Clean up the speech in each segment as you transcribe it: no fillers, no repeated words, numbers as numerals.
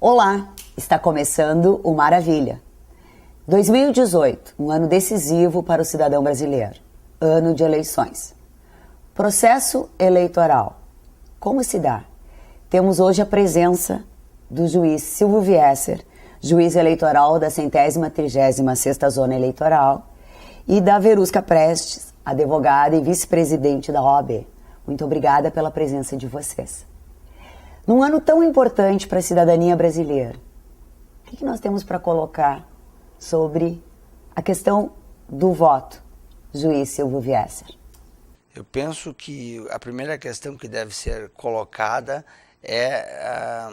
Olá, está começando o Maravilha. 2018, um ano decisivo para o cidadão brasileiro. Ano de eleições. Processo eleitoral. Como se dá? Temos hoje a presença do juiz Silvio Viesser, juiz eleitoral da 136ª Zona Eleitoral, e da Verusca Prestes, advogada e vice-presidente da OAB. Muito obrigada pela presença de vocês. Num ano tão importante para a cidadania brasileira, o que nós temos para colocar sobre a questão do voto, juiz Silvio Viesser? Eu penso que a primeira questão que deve ser colocada é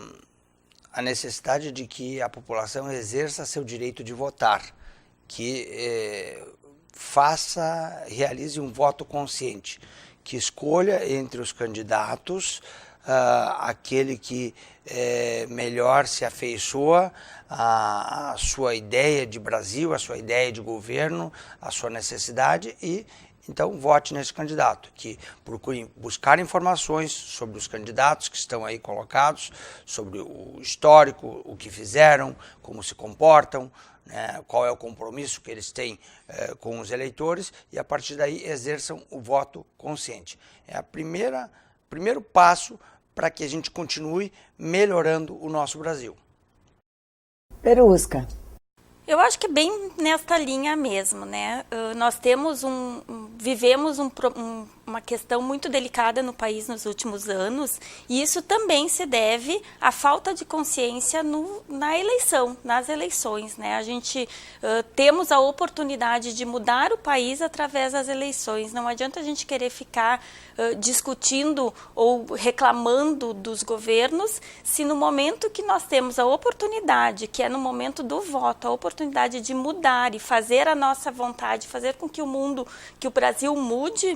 a necessidade de que a população exerça seu direito de votar, que realize um voto consciente, que escolha entre os candidatos aquele que melhor se afeiçoa à sua ideia de Brasil, à sua ideia de governo, à sua necessidade e então vote nesse candidato, que procure buscar informações sobre os candidatos que estão aí colocados, sobre o histórico, o que fizeram, como se comportam, né, qual é o compromisso que eles têm com os eleitores e a partir daí exerçam o voto consciente. É o primeiro passo para que a gente continue melhorando o nosso Brasil. Verusca. Eu acho que é bem nesta linha mesmo, né? Nós temos vivemos uma questão muito delicada no país nos últimos anos e isso também se deve à falta de consciência nas eleições, né? A gente temos a oportunidade de mudar o país através das eleições. Não adianta a gente querer ficar discutindo ou reclamando dos governos se no momento que nós temos a oportunidade, que é no momento do voto, a oportunidade de mudar e fazer a nossa vontade, fazer com que o Brasil mude,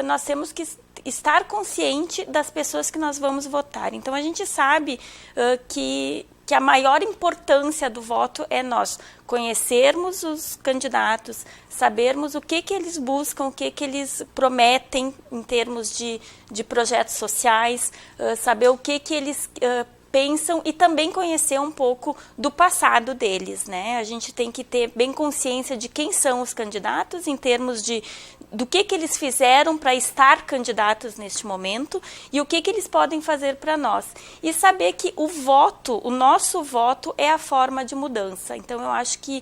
nós temos que estar consciente das pessoas que nós vamos votar. Então a gente sabe que a maior importância do voto é nós conhecermos os candidatos, sabermos o que eles buscam, o que eles prometem em termos de projetos sociais, saber o que eles pensam e também conhecer um pouco do passado deles, né? A gente tem que ter bem consciência de quem são os candidatos em termos do que eles fizeram para estar candidatos neste momento e o que eles podem fazer para nós. E saber que o nosso voto é a forma de mudança. Então eu acho que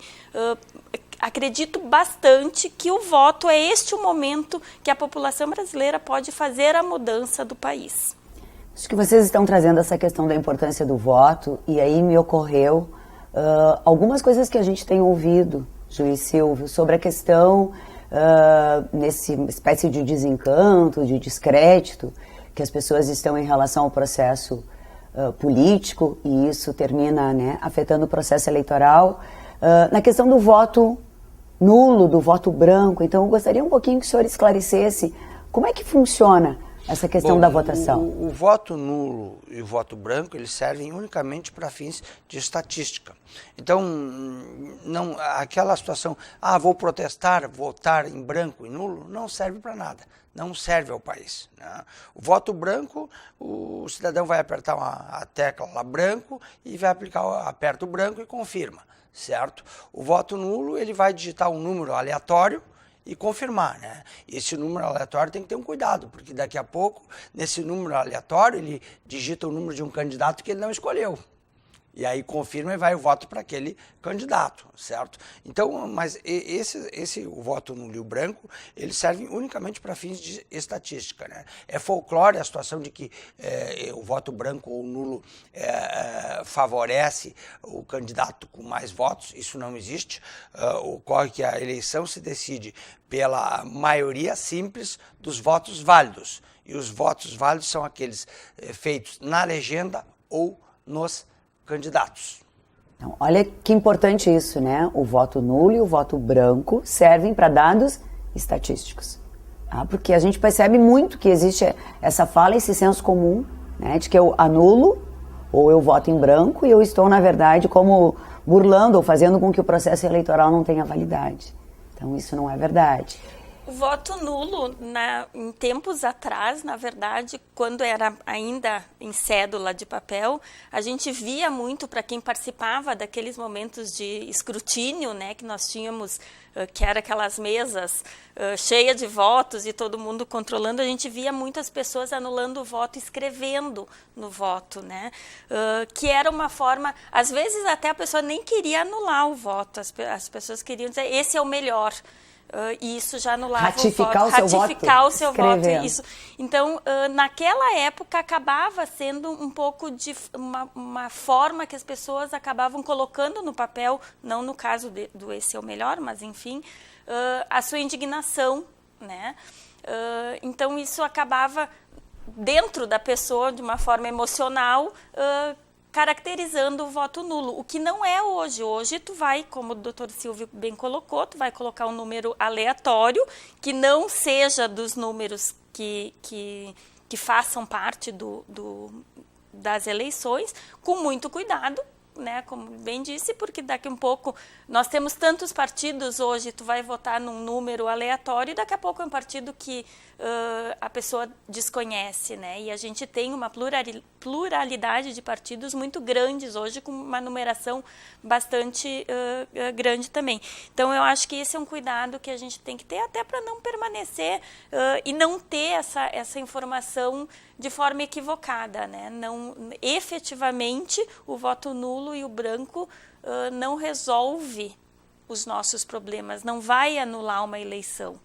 acredito bastante que o voto é este o momento que a população brasileira pode fazer a mudança do país. Acho que vocês estão trazendo essa questão da importância do voto e aí me ocorreu algumas coisas que a gente tem ouvido, juiz Silvio, sobre a questão nesse espécie de desencanto, de descrédito que as pessoas estão em relação ao processo político e isso termina, né, afetando o processo eleitoral, na questão do voto nulo, do voto branco. Então eu gostaria um pouquinho que o senhor esclarecesse como é que funciona essa questão da votação. O voto nulo e o voto branco, eles servem unicamente para fins de estatística. Então, não, aquela situação, vou protestar, votar em branco e nulo, não serve para nada. Não serve ao país, né? O voto branco, o cidadão vai apertar a tecla lá branco e vai aperta o branco e confirma, certo? O voto nulo, ele vai digitar um número aleatório e confirmar, né? Esse número aleatório tem que ter um cuidado, porque daqui a pouco, nesse número aleatório, ele digita o número de um candidato que ele não escolheu. E aí confirma e vai o voto para aquele candidato, certo? Então, mas o voto nulo e o branco, eles servem unicamente para fins de estatística, né? É folclore a situação de que o voto branco ou nulo favorece o candidato com mais votos, isso não existe. Ocorre que a eleição se decide pela maioria simples dos votos válidos. E os votos válidos são aqueles feitos na legenda ou nos candidatos. Então, olha que importante isso, né? O voto nulo e o voto branco servem para dados estatísticos. Tá? Porque a gente percebe muito que existe essa fala, esse senso comum, né, de que eu anulo ou eu voto em branco e eu estou, na verdade, como burlando ou fazendo com que o processo eleitoral não tenha validade. Então, isso não é verdade. O voto nulo, em tempos atrás, na verdade, quando era ainda em cédula de papel, a gente via muito para quem participava daqueles momentos de escrutínio, né, que nós tínhamos, que era aquelas mesas cheias de votos e todo mundo controlando, a gente via muitas pessoas anulando o voto, escrevendo no voto, né, que era uma forma, às vezes até a pessoa nem queria anular o voto, as pessoas queriam dizer, esse é o melhor. E isso já anulava ratificar o seu voto. Isso. Então, naquela época, acabava sendo um pouco de uma forma que as pessoas acabavam colocando no papel, não no caso do esse é o melhor, mas enfim, a sua indignação, né? Então, isso acabava dentro da pessoa, de uma forma emocional, caracterizando o voto nulo, o que não é hoje. Hoje tu vai, como o doutor Silvio bem colocou, tu vai colocar um número aleatório, que não seja dos números que façam parte das eleições, com muito cuidado, né, como bem disse, porque daqui um pouco nós temos tantos partidos hoje, tu vai votar num número aleatório e daqui a pouco é um partido que a pessoa desconhece, né, e a gente tem uma pluralidade de partidos muito grandes hoje, com uma numeração bastante grande também. Então eu acho que esse é um cuidado que a gente tem que ter até para não permanecer e não ter essa informação de forma equivocada, né? Não, efetivamente, o voto nulo e o branco não resolve os nossos problemas, não vai anular uma eleição,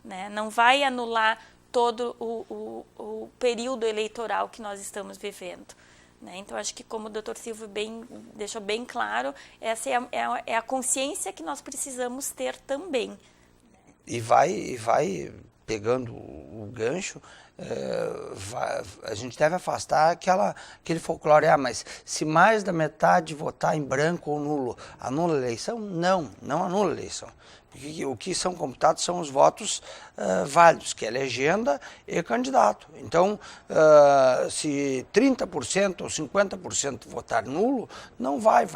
né? Não vai anular todo o período eleitoral que nós estamos vivendo, né? Então, acho que como o doutor Silvio deixou bem claro, essa é a consciência que nós precisamos ter também. E vai pegando o gancho, a gente deve afastar aquele folclore, mas se mais da metade votar em branco ou nulo, anula a eleição? Não anula a eleição. Porque o que são computados são os votos válidos, que é legenda e candidato. Então, se 30% ou 50% votar nulo, não vai.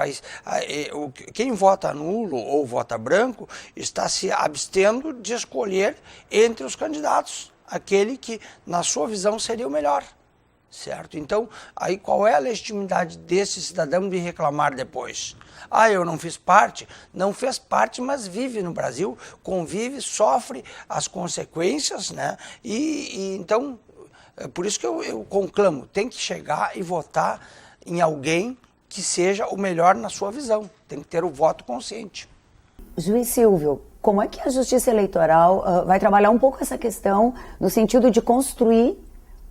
Quem vota nulo ou vota branco está se abstendo de escolher entre os candidatos aquele que, na sua visão, seria o melhor. Certo? Então, aí qual é a legitimidade desse cidadão de reclamar depois? Eu não fiz parte. Não fez parte, mas vive no Brasil, convive, sofre as consequências, né? Então, por isso que eu conclamo, tem que chegar e votar em alguém que seja o melhor na sua visão. Tem que ter o voto consciente. Juiz Silvio, como é que a Justiça Eleitoral vai trabalhar um pouco essa questão no sentido de construir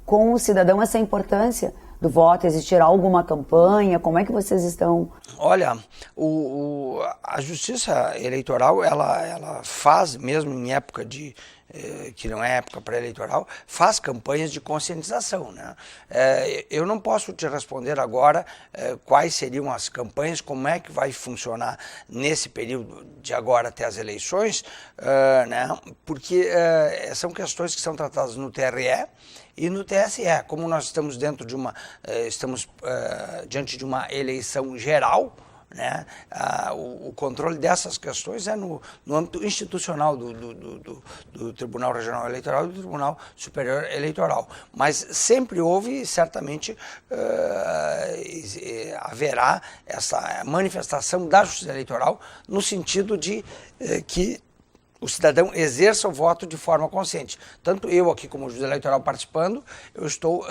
com o cidadão essa importância do voto? Existirá alguma campanha? Como é que vocês estão? Olha, a Justiça Eleitoral, ela faz, mesmo em época que não é época pré-eleitoral, faz campanhas de conscientização, né? Eu não posso te responder agora quais seriam as campanhas, como é que vai funcionar nesse período de agora até as eleições, né? Porque são questões que são tratadas no TRE e no TSE. Como nós estamos diante de uma eleição geral, né? O controle dessas questões é no âmbito institucional do Tribunal Regional Eleitoral e do Tribunal Superior Eleitoral. Mas sempre houve, certamente, haverá essa manifestação da Justiça Eleitoral no sentido de que o cidadão exerça o voto de forma consciente. Tanto eu aqui como juiz eleitoral participando, eu estou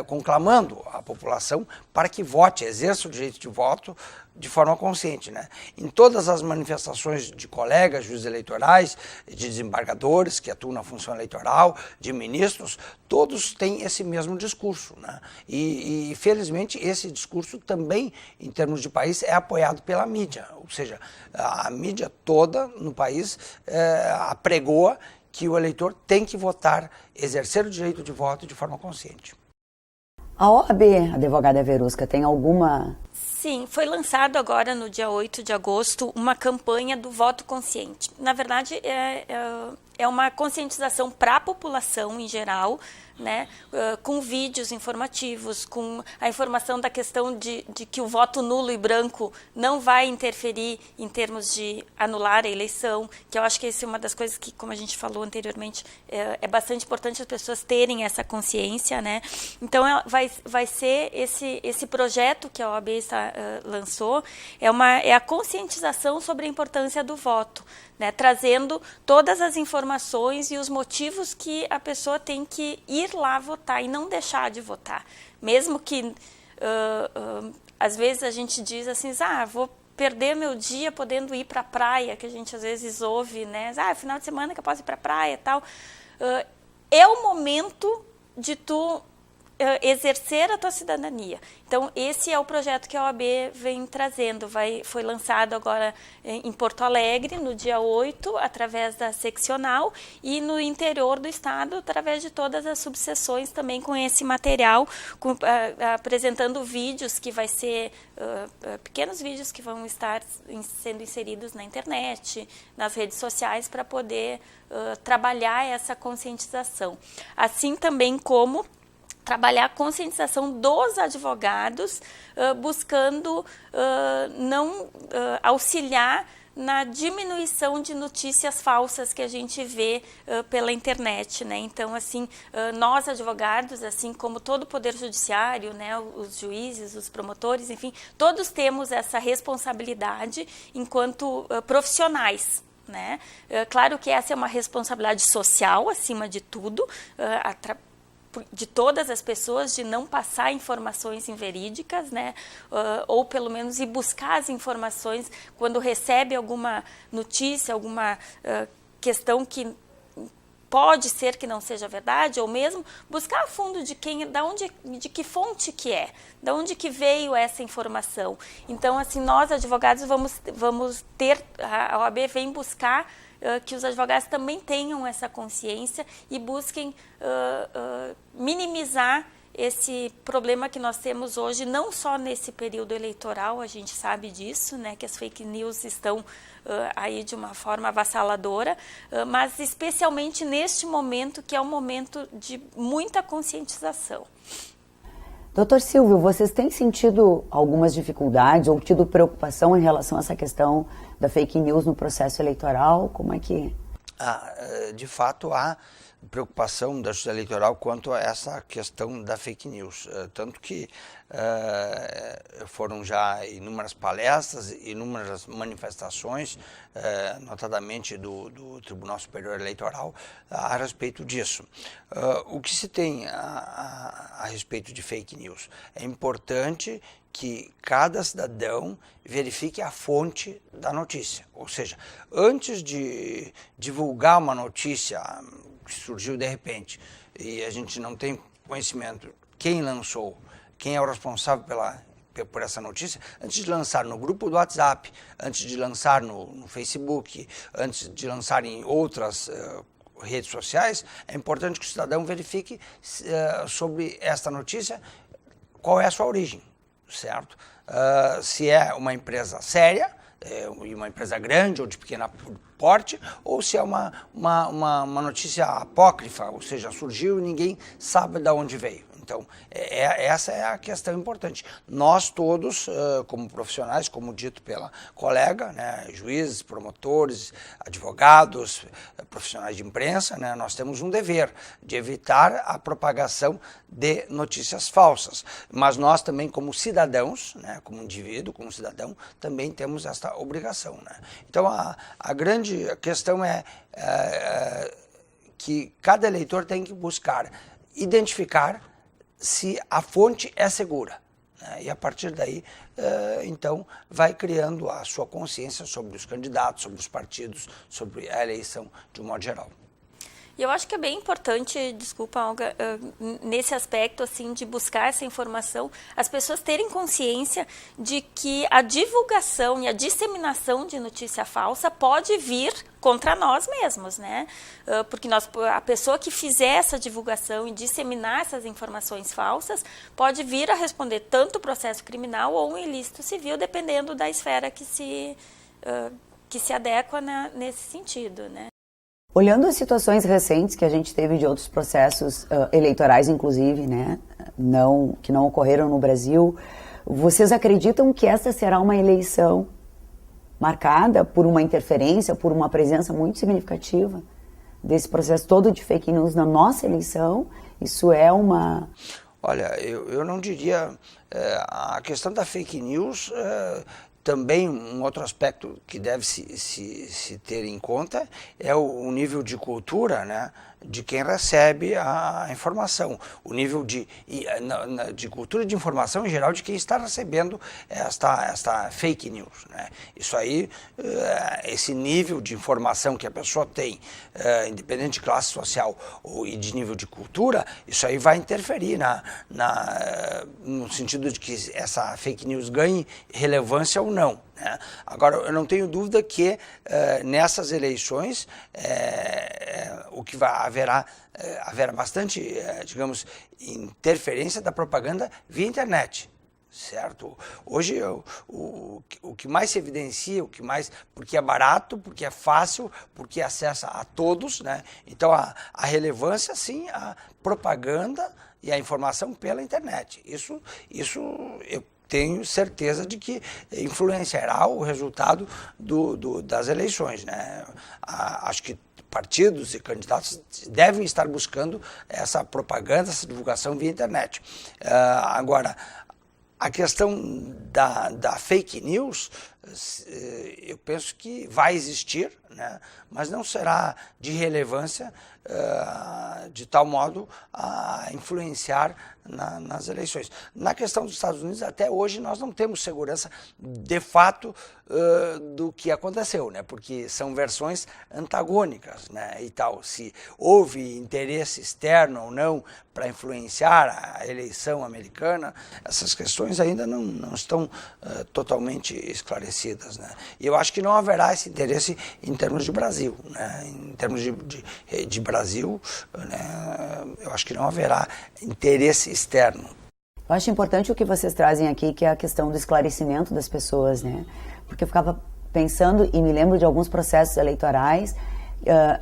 conclamando a população para que vote, exerça o direito de voto de forma consciente, né? Em todas as manifestações de colegas, juízes eleitorais, de desembargadores que atuam na função eleitoral, de ministros, todos têm esse mesmo discurso, né? E felizmente esse discurso também, em termos de país, é apoiado pela mídia, ou seja, a mídia toda no país apregoa que o eleitor tem que votar, exercer o direito de voto de forma consciente. A OAB, advogada Verusca, tem alguma Sim, foi lançado agora no dia 8 de agosto uma campanha do voto consciente. Na verdade, é uma conscientização para a população em geral, né, com vídeos informativos, com a informação da questão de que o voto nulo e branco não vai interferir em termos de anular a eleição, que eu acho que essa é uma das coisas que, como a gente falou anteriormente, é bastante importante as pessoas terem essa consciência, né? Então, vai ser esse projeto que a OAB lançou, é a conscientização sobre a importância do voto, né, trazendo todas as informações e os motivos que a pessoa tem que ir lá votar e não deixar de votar. Mesmo que, às vezes, a gente diz assim, vou perder meu dia podendo ir para a praia, que a gente às vezes ouve, né? Final de semana que eu posso ir para a praia e tal. É o momento de tu exercer a tua cidadania. Então, esse é o projeto que a OAB vem trazendo. Foi lançado agora em Porto Alegre, no dia 8, através da seccional, e no interior do estado, através de todas as subseções, também com esse material, apresentando vídeos que vai ser, pequenos vídeos que vão estar sendo inseridos na internet, nas redes sociais, para poder trabalhar essa conscientização. Assim também como trabalhar a conscientização dos advogados, buscando não auxiliar na diminuição de notícias falsas que a gente vê pela internet, né? Então, assim, nós advogados, assim como todo o Poder Judiciário, né, os juízes, os promotores, enfim, todos temos essa responsabilidade enquanto profissionais, né? Claro que essa é uma responsabilidade social, acima de tudo, de todas as pessoas, de não passar informações inverídicas, né? Ou pelo menos ir buscar as informações quando recebe alguma notícia, alguma questão que pode ser que não seja verdade, ou mesmo buscar a fundo de que fonte que é, de onde que veio essa informação. Então, assim, nós advogados vamos ter, a OAB vem buscar que os advogados também tenham essa consciência e busquem minimizar esse problema que nós temos hoje, não só nesse período eleitoral, a gente sabe disso, né, que as fake news estão aí de uma forma avassaladora, mas especialmente neste momento, que é um momento de muita conscientização. Doutor Silvio, vocês têm sentido algumas dificuldades ou tido preocupação em relação a essa questão da fake news no processo eleitoral? Como é que... De fato, há preocupação da Justiça Eleitoral quanto a essa questão da fake news. Tanto que foram já inúmeras palestras, inúmeras manifestações, notadamente do Tribunal Superior Eleitoral, a respeito disso. O que se tem a respeito de fake news? É importante que cada cidadão verifique a fonte da notícia. Ou seja, antes de divulgar uma notícia que surgiu de repente e a gente não tem conhecimento quem lançou, quem é o responsável por essa notícia, antes de lançar no grupo do WhatsApp, antes de lançar no Facebook, antes de lançar em outras redes sociais, é importante que o cidadão verifique sobre esta notícia qual é a sua origem, certo? Se é uma empresa séria, uma empresa grande ou de pequeno porte, ou se é uma notícia apócrifa, ou seja, surgiu e ninguém sabe de onde veio. Então, essa é a questão importante. Nós todos, como profissionais, como dito pela colega, né, juízes, promotores, advogados, profissionais de imprensa, né, nós temos um dever de evitar a propagação de notícias falsas. Mas nós também, como cidadãos, né, como indivíduo, como cidadão, também temos esta obrigação. Né? Então, a grande questão é que cada eleitor tem que buscar identificar se a fonte é segura, né? E a partir daí, então, vai criando a sua consciência sobre os candidatos, sobre os partidos, sobre a eleição de um modo geral. E eu acho que é bem importante, desculpa, Olga, nesse aspecto assim de buscar essa informação, as pessoas terem consciência de que a divulgação e a disseminação de notícia falsa pode vir contra nós mesmos, né? Porque a pessoa que fizer essa divulgação e disseminar essas informações falsas pode vir a responder tanto processo criminal ou um ilícito civil, dependendo da esfera que se adequa nesse sentido, né? Olhando as situações recentes que a gente teve de outros processos eleitorais, inclusive, né, que não ocorreram no Brasil, vocês acreditam que esta será uma eleição marcada por uma interferência, por uma presença muito significativa desse processo todo de fake news na nossa eleição? Isso é uma... Olha, eu não diria... a questão da fake news... Também um outro aspecto que deve se ter em conta é o nível de cultura, né, de quem recebe a informação, o nível de cultura de informação em geral de quem está recebendo esta fake news, né. Isso aí, esse nível de informação que a pessoa tem, independente de classe social e de nível de cultura, isso aí vai interferir no sentido de que essa fake news ganhe relevância ou não. Né? Agora, eu não tenho dúvida que nessas eleições o que haverá bastante, digamos, interferência da propaganda via internet. Certo? Hoje o que mais se evidencia, porque é barato, porque é fácil, porque acessa a todos, né? Então a relevância, sim, a propaganda e a informação pela internet. Isso eu tenho certeza de que influenciará o resultado das eleições, né? Acho que partidos e candidatos devem estar buscando essa propaganda, essa divulgação via internet. Agora, a questão da fake news, eu penso que vai existir, né, mas não será de relevância de tal modo a influenciar nas eleições. Na questão dos Estados Unidos, até hoje, nós não temos segurança de fato do que aconteceu, né, porque são versões antagônicas, né, e tal. Se houve interesse externo ou não para influenciar a eleição americana, essas questões ainda não estão totalmente esclarecidas, né. E eu acho que não haverá esse interesse em termos de Brasil, né, em termos de Brasil, né, eu acho que não haverá interesse externo. Eu acho importante o que vocês trazem aqui, que é a questão do esclarecimento das pessoas, né? Porque eu ficava pensando e me lembro de alguns processos eleitorais,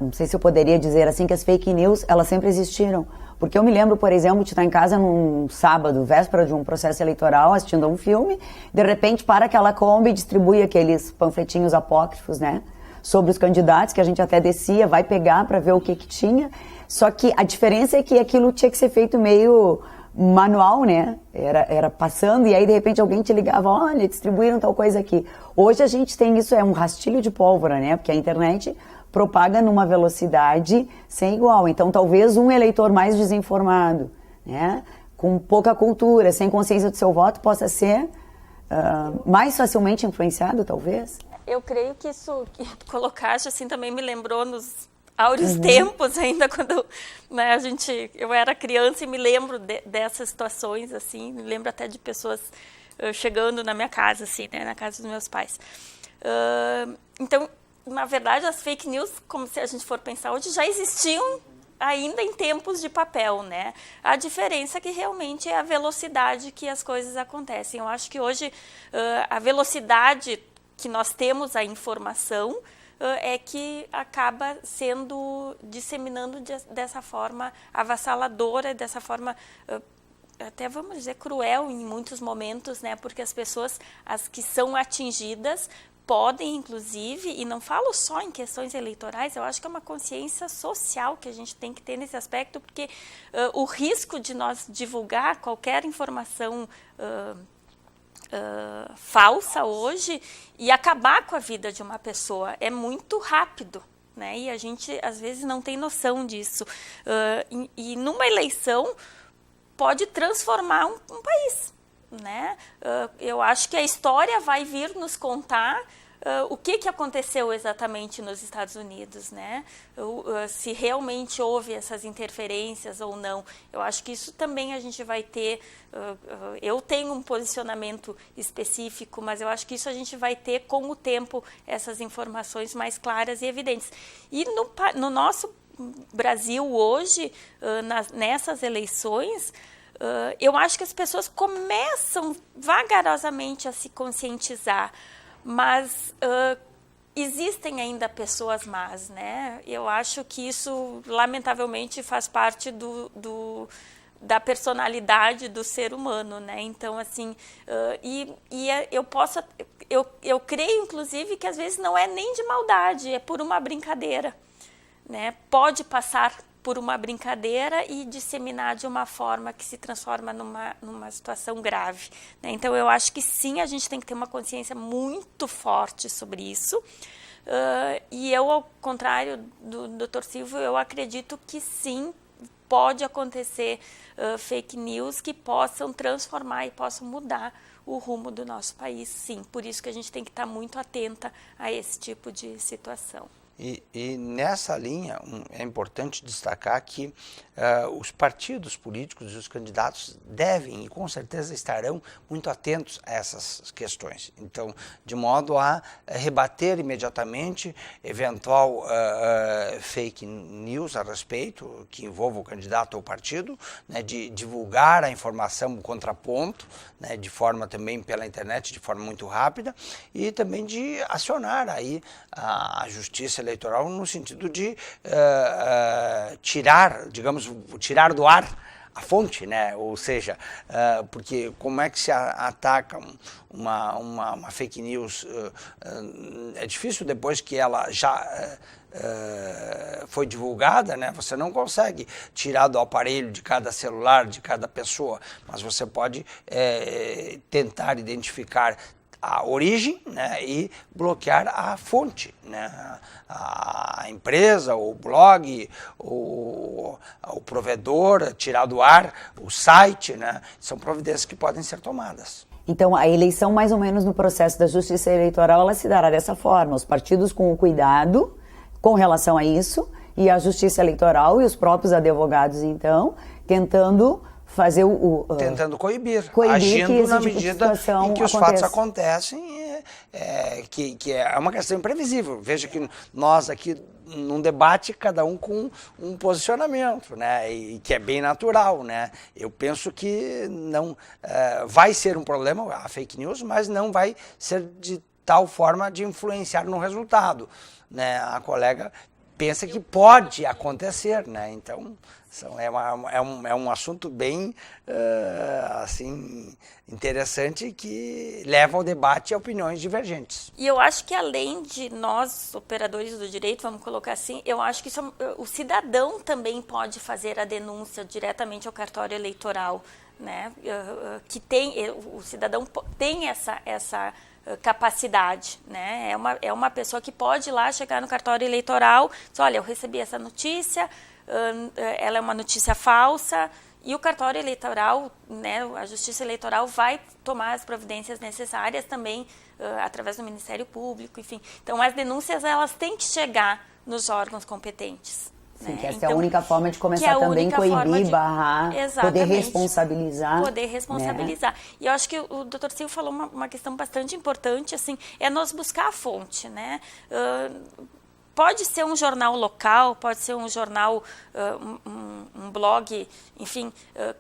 não sei se eu poderia dizer assim, que as fake news, elas sempre existiram. Porque eu me lembro, por exemplo, de estar em casa num sábado, véspera de um processo eleitoral, assistindo a um filme, de repente para aquela Kombi e distribui aqueles panfletinhos apócrifos, né? Sobre os candidatos, que a gente até descia, vai pegar para ver o que tinha. Só que a diferença é que aquilo tinha que ser feito meio manual, né? Era passando e aí de repente alguém te ligava, olha, distribuíram tal coisa aqui. Hoje a gente tem isso, é um rastilho de pólvora, né? Porque a internet propaga numa velocidade sem igual. Então talvez um eleitor mais desinformado, né? Com pouca cultura, sem consciência do seu voto, possa ser mais facilmente influenciado, talvez. Eu creio que isso que colocaste assim também me lembrou nos áureos tempos ainda quando, né, eu era criança e me lembro dessas situações assim, me lembro até de pessoas chegando na minha casa assim, né, na casa dos meus pais. Então, na verdade, as fake news, como se a gente for pensar hoje, já existiam ainda em tempos de papel, né? A diferença é que realmente é a velocidade que as coisas acontecem. Eu acho que hoje a velocidade que nós temos a informação é que acaba sendo disseminando dessa forma avassaladora, dessa forma até vamos dizer cruel em muitos momentos, né? Porque as pessoas, as que são atingidas, podem, inclusive, e não falo só em questões eleitorais, eu acho que é uma consciência social que a gente tem que ter nesse aspecto, porque o risco de nós divulgar qualquer informação falsa hoje e acabar com a vida de uma pessoa é muito rápido, né? E a gente às vezes não tem noção disso. E numa eleição pode transformar um país, né? Eu acho que a história vai vir nos contar o que aconteceu exatamente nos Estados Unidos, né? Se realmente houve essas interferências ou não. Eu acho que isso também a gente vai ter. Eu tenho um posicionamento específico, mas eu acho que isso a gente vai ter com o tempo, essas informações mais claras e evidentes. E no nosso Brasil hoje, nessas eleições, eu acho que as pessoas começam vagarosamente a se conscientizar, mas existem ainda pessoas más, né? Eu acho que isso, lamentavelmente, faz parte da personalidade do ser humano, né? Então, assim, eu creio, inclusive, que às vezes não é nem de maldade, é por uma brincadeira, né? Pode passar por uma brincadeira e disseminar de uma forma que se transforma numa situação grave, né? Então, eu acho que sim, a gente tem que ter uma consciência muito forte sobre isso. E eu, ao contrário do Dr. Silvio, eu acredito que sim, pode acontecer fake news que possam transformar e possam mudar o rumo do nosso país, sim. Por isso que a gente tem que estar muito atenta a esse tipo de situação. E nessa linha, é importante destacar que os partidos políticos e os candidatos devem e com certeza estarão muito atentos a essas questões. Então, de modo a rebater imediatamente eventual fake news a respeito, que envolva o candidato ou o partido, né, de divulgar a informação, o contraponto, né, de forma também pela internet, de forma muito rápida, e também de acionar aí a justiça eleitoral no sentido de tirar, digamos, tirar do ar a fonte, né? Ou seja, porque como é que se ataca uma fake news? É difícil depois que ela já foi divulgada, né? Você não consegue tirar do aparelho de cada celular, de cada pessoa, mas você pode tentar identificar a origem, né, e bloquear a fonte, né, a empresa, o blog, o provedor, tirar do ar o site, né, são providências que podem ser tomadas. Então, a eleição, mais ou menos no processo da justiça eleitoral, ela se dará dessa forma, os partidos com o cuidado com relação a isso, e a justiça eleitoral e os próprios advogados, então, tentando fazer tentando coibir agindo na medida em que os fatos acontecem, que é uma questão imprevisível. Veja que nós aqui, num debate, cada um com um posicionamento, né, e que é bem natural, né. Eu penso que não vai ser um problema a fake news, mas não vai ser de tal forma de influenciar no resultado, né. A colega pensa que pode acontecer, né, então é um assunto bem assim, interessante, que leva ao debate e a opiniões divergentes. E eu acho que, além de nós, operadores do direito, vamos colocar assim, eu acho que o cidadão também pode fazer a denúncia diretamente ao cartório eleitoral, né? O cidadão tem essa capacidade, né? É uma pessoa que pode ir lá, chegar no cartório eleitoral, dizer, olha, eu recebi essa notícia, ela é uma notícia falsa, e o cartório eleitoral, né, a justiça eleitoral vai tomar as providências necessárias também, através do Ministério Público, enfim. Então, as denúncias, elas têm que chegar nos órgãos competentes. Sim, né? que essa é a única forma de começar também, coibir, barrar, poder responsabilizar. Poder responsabilizar. Né? E eu acho que o Dr. Silvio falou uma questão bastante importante, assim, é nós buscar a fonte, né? Pode ser um jornal local, pode ser um jornal, um blog, enfim,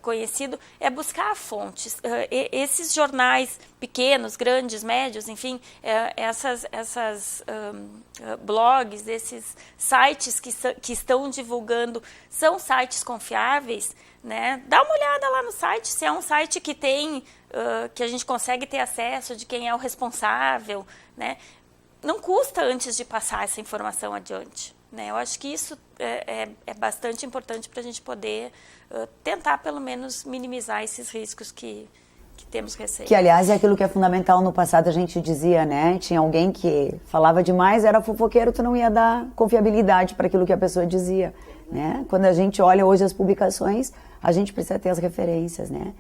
conhecido, é buscar fontes. Esses jornais pequenos, grandes, médios, enfim, essas blogs, esses sites que estão divulgando, são sites confiáveis, né? Dá uma olhada lá no site, se é um site que tem, que a gente consegue ter acesso de quem é o responsável, né? Não custa antes de passar essa informação adiante, né? Eu acho que isso é bastante importante para a gente poder tentar, pelo menos, minimizar esses riscos que temos receio. Que, aliás, é aquilo que é fundamental. No passado a gente dizia, né? Tinha alguém que falava demais, era fofoqueiro, tu não ia dar confiabilidade para aquilo que a pessoa dizia, né? Quando a gente olha hoje as publicações, a gente precisa ter as referências, né?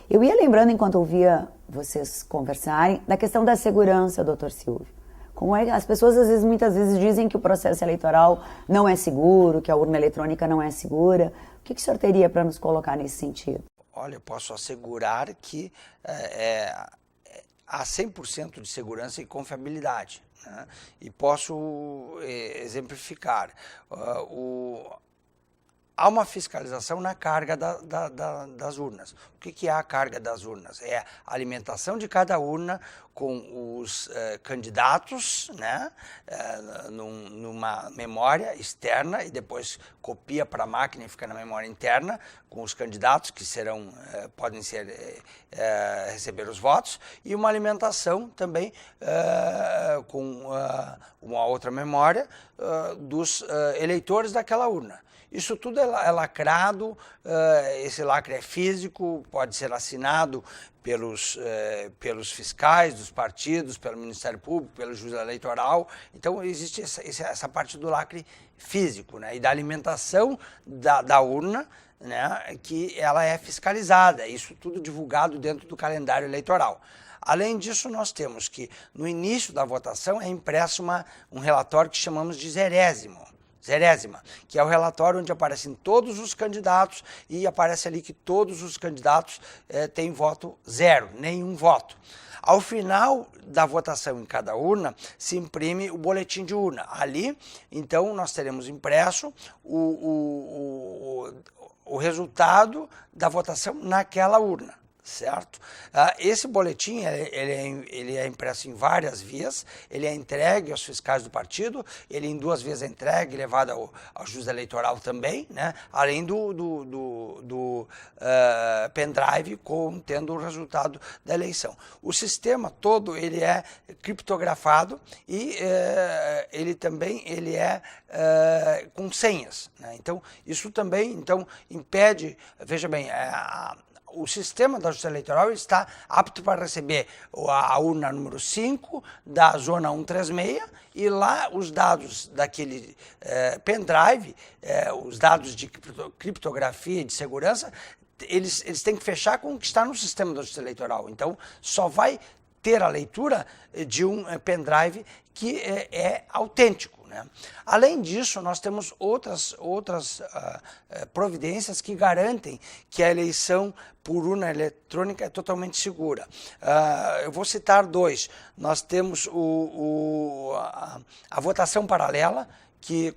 Eu ia lembrando, enquanto ouvia vocês conversarem, da questão da segurança, doutor Silvio. Como é que as pessoas muitas vezes dizem que o processo eleitoral não é seguro, que a urna eletrônica não é segura. O que o senhor teria para nos colocar nesse sentido? Olha, eu posso assegurar que há 100% de segurança e confiabilidade, né? E posso exemplificar. Há uma fiscalização na carga das urnas. O que é a carga das urnas? É a alimentação de cada urna com os candidatos, né, numa memória externa, e depois copia para a máquina e fica na memória interna com os candidatos que podem receber os votos, e uma alimentação também com uma outra memória dos eleitores daquela urna. Isso tudo é lacrado, esse lacre é físico, pode ser assinado pelos fiscais dos partidos, pelo Ministério Público, pelo juiz eleitoral. Então, existe essa parte do lacre físico, né, e da alimentação da urna, né, que ela é fiscalizada, isso tudo divulgado dentro do calendário eleitoral. Além disso, nós temos que, no início da votação, é impresso um relatório que chamamos de zerésima, que é o relatório onde aparecem todos os candidatos e aparece ali que todos os candidatos têm voto zero, nenhum voto. Ao final da votação em cada urna, se imprime o boletim de urna. Ali, então, nós teremos impresso o resultado da votação naquela urna. Certo? Esse boletim ele é impresso em várias vias, ele é entregue aos fiscais do partido, ele em 2 vezes é entregue e levado ao juiz eleitoral também, né? Além do pendrive contendo o resultado da eleição. O sistema todo ele é criptografado e ele também é com senhas, né? Então, isso também impede, veja bem, o sistema da Justiça Eleitoral está apto para receber a urna número 5 da zona 136 e lá os dados daquele pendrive, os dados de criptografia e de segurança, eles têm que fechar com o que está no sistema da Justiça Eleitoral. Então, só vai ter a leitura de um pendrive que é autêntico, né? Além disso, nós temos outras providências que garantem que a eleição por urna eletrônica é totalmente segura. Eu vou citar 2. Nós temos a votação paralela, que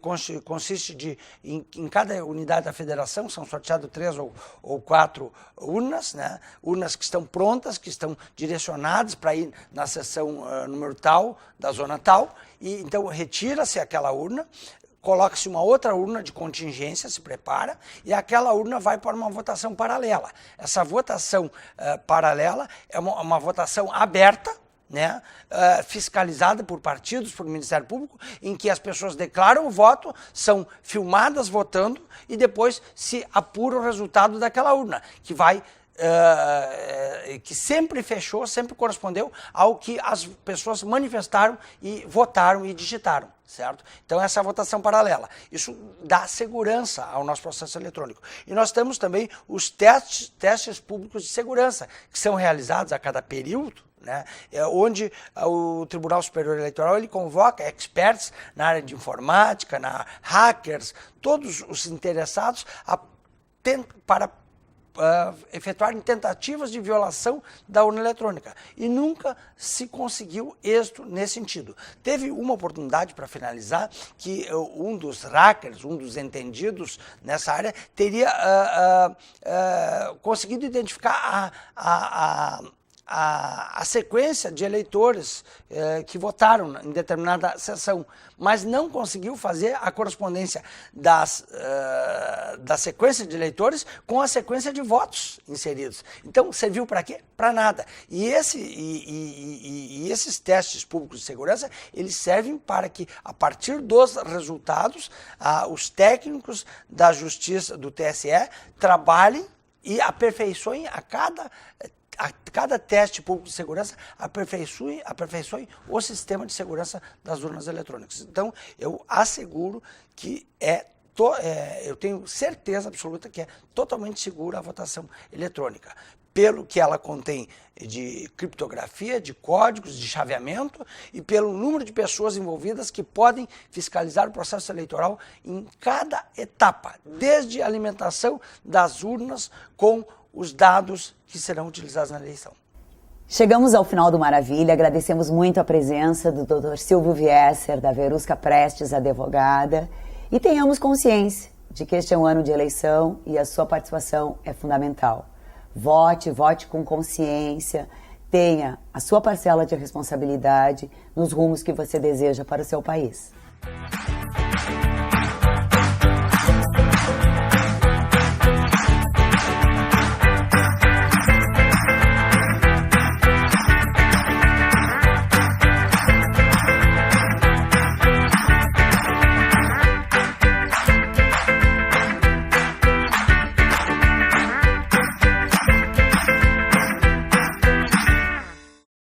consiste em cada unidade da federação, são sorteadas 3 ou 4 urnas, né? Urnas que estão prontas, que estão direcionadas para ir na seção número tal, da zona tal, e então retira-se aquela urna, coloca-se uma outra urna de contingência, se prepara, e aquela urna vai para uma votação paralela. Essa votação paralela é uma votação aberta, né, fiscalizada por partidos, por Ministério Público, em que as pessoas declaram o voto, são filmadas votando e depois se apura o resultado daquela urna, que sempre fechou, sempre correspondeu ao que as pessoas manifestaram e votaram e digitaram, certo? Então, essa é a votação paralela. Isso dá segurança ao nosso processo eletrônico. E nós temos também os testes públicos de segurança, que são realizados a cada período, né, onde o Tribunal Superior Eleitoral ele convoca experts na área de informática, hackers, todos os interessados para efetuarem tentativas de violação da urna eletrônica. E nunca se conseguiu êxito nesse sentido. Teve uma oportunidade, para finalizar, que um dos hackers, um dos entendidos nessa área, teria conseguido identificar a sequência de eleitores que votaram em determinada sessão, mas não conseguiu fazer a correspondência da sequência de eleitores com a sequência de votos inseridos. Então, serviu para quê? Para nada. E esses testes públicos de segurança, eles servem para que, a partir dos resultados, os técnicos da Justiça, do TSE, trabalhem e aperfeiçoem a cada teste público de segurança, aperfeiçoe o sistema de segurança das urnas eletrônicas. Então, eu asseguro que é eu tenho certeza absoluta que é totalmente segura a votação eletrônica, pelo que ela contém de criptografia, de códigos, de chaveamento e pelo número de pessoas envolvidas que podem fiscalizar o processo eleitoral em cada etapa, desde a alimentação das urnas com os dados que serão utilizados na eleição. Chegamos ao final do Maravilha, agradecemos muito a presença do Dr. Silvio Viesser, da Verusca Prestes, advogada, e tenhamos consciência de que este é um ano de eleição e a sua participação é fundamental. Vote com consciência, tenha a sua parcela de responsabilidade nos rumos que você deseja para o seu país.